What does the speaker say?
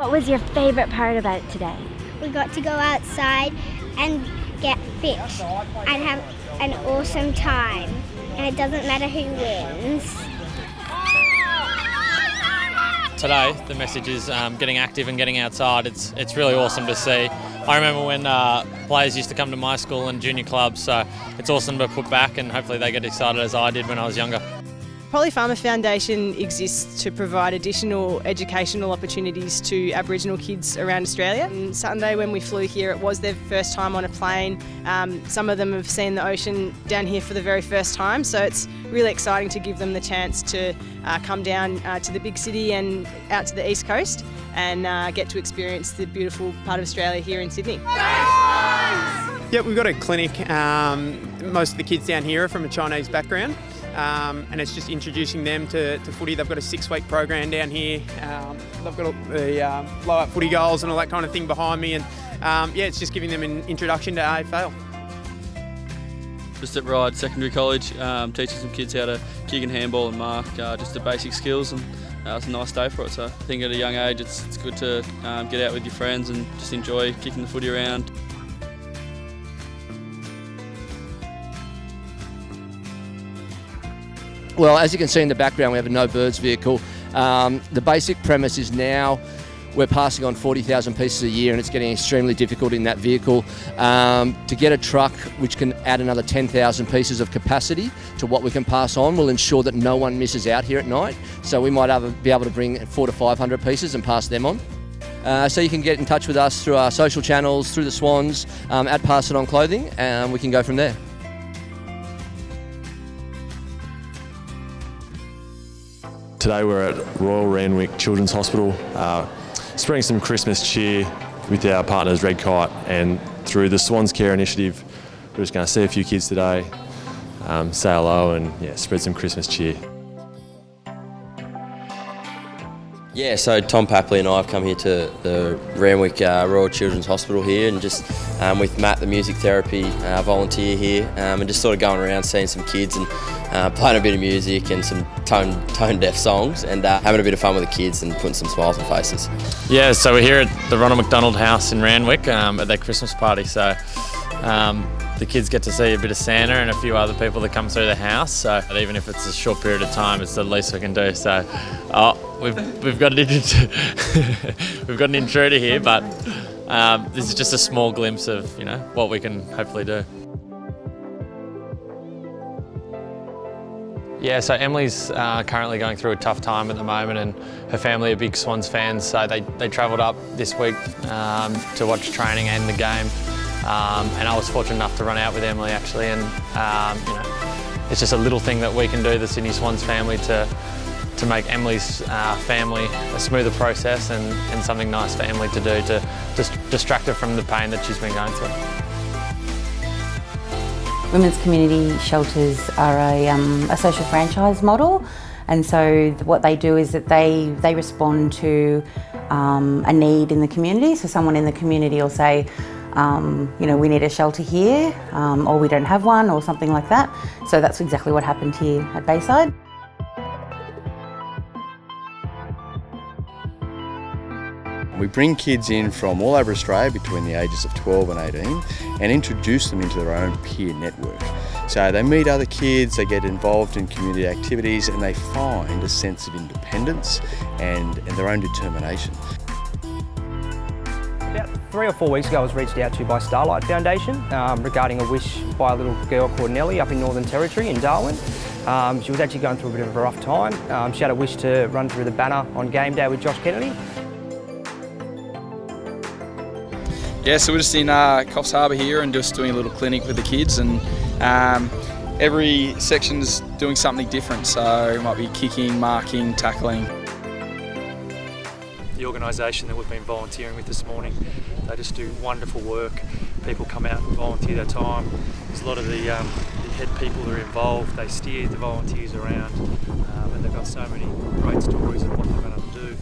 What was your favourite part about it today? We got to go outside and get fish and have an awesome time. And it doesn't matter who wins. Today, the message is getting active and getting outside. It's really awesome to see. I remember when players used to come to my school and junior clubs, so it's awesome to put back and hopefully they get excited as I did when I was younger. Polly Farmer Foundation exists to provide additional educational opportunities to Aboriginal kids around Australia. And Sunday when we flew here, it was their first time on a plane. Some of them have seen the ocean down here for the very first time, so it's really exciting to give them the chance to come down to the big city and out to the east coast and get to experience the beautiful part of Australia here in Sydney. Yeah, we've got a clinic. Most of the kids down here are from a Chinese background. And it's just introducing them to footy. They've got a 6-week program down here. They've got the blow-up footy goals and all that kind of thing behind me. And yeah, it's just giving them an introduction to AFL. Just at Ryde Secondary College, teaching some kids how to kick and handball and mark, just the basic skills, and it's a nice day for it. So I think at a young age it's good to get out with your friends and just enjoy kicking the footy around. Well, as you can see in the background, we have a no birds vehicle. The basic premise is now we're passing on 40,000 pieces a year and it's getting extremely difficult in that vehicle. To get a truck which can add another 10,000 pieces of capacity to what we can pass on will ensure that no one misses out here at night. So we might be able to bring 400 to 500 pieces and pass them on. So you can get in touch with us through our social channels, through the Swans, at Pass It On Clothing, and we can go from there. Today we're at Royal Randwick Children's Hospital, spreading some Christmas cheer with our partners Red Kite, and through the Swans Care Initiative we're just going to see a few kids today, say hello and spread some Christmas cheer. Yeah, so Tom Papley and I have come here to the Randwick Royal Children's Hospital here, and just with Matt, the music therapy volunteer here, and just sort of going around seeing some kids and playing a bit of music and some tone-deaf songs, and having a bit of fun with the kids and putting some smiles on faces. Yeah, so we're here at the Ronald McDonald House in Randwick at their Christmas party. So the kids get to see a bit of Santa and a few other people that come through the house. So even if it's a short period of time, it's the least we can do. So we've got an intruder here, but this is just a small glimpse of what we can hopefully do. Yeah, so Emily's currently going through a tough time at the moment, and her family are big Swans fans, so they travelled up this week to watch training and the game. And I was fortunate enough to run out with Emily actually, and it's just a little thing that we can do, the Sydney Swans family, to make Emily's family a smoother process and something nice for Emily to do to just distract her from the pain that she's been going through. Women's community shelters are a social franchise model, and so what they do is that they respond to a need in the community. So someone in the community will say, we need a shelter here, or we don't have one, or something like that. So that's exactly what happened here at Bayside. We bring kids in from all over Australia between the ages of 12 and 18 and introduce them into their own peer network. So they meet other kids, they get involved in community activities, and they find a sense of independence and their own determination. About 3 or 4 weeks ago I was reached out to by Starlight Foundation regarding a wish by a little girl called Nellie up in Northern Territory in Darwin. She was actually going through a bit of a rough time. She had a wish to run through the banner on game day with Josh Kennedy. Yeah, so we're just in Coffs Harbour here and just doing a little clinic with the kids, and every section's doing something different, so it might be kicking, marking, tackling. The organisation that we've been volunteering with this morning, they just do wonderful work. People come out and volunteer their time. There's a lot of the head people that are involved. They steer the volunteers around, and they've got so many great stories of what they're going to do.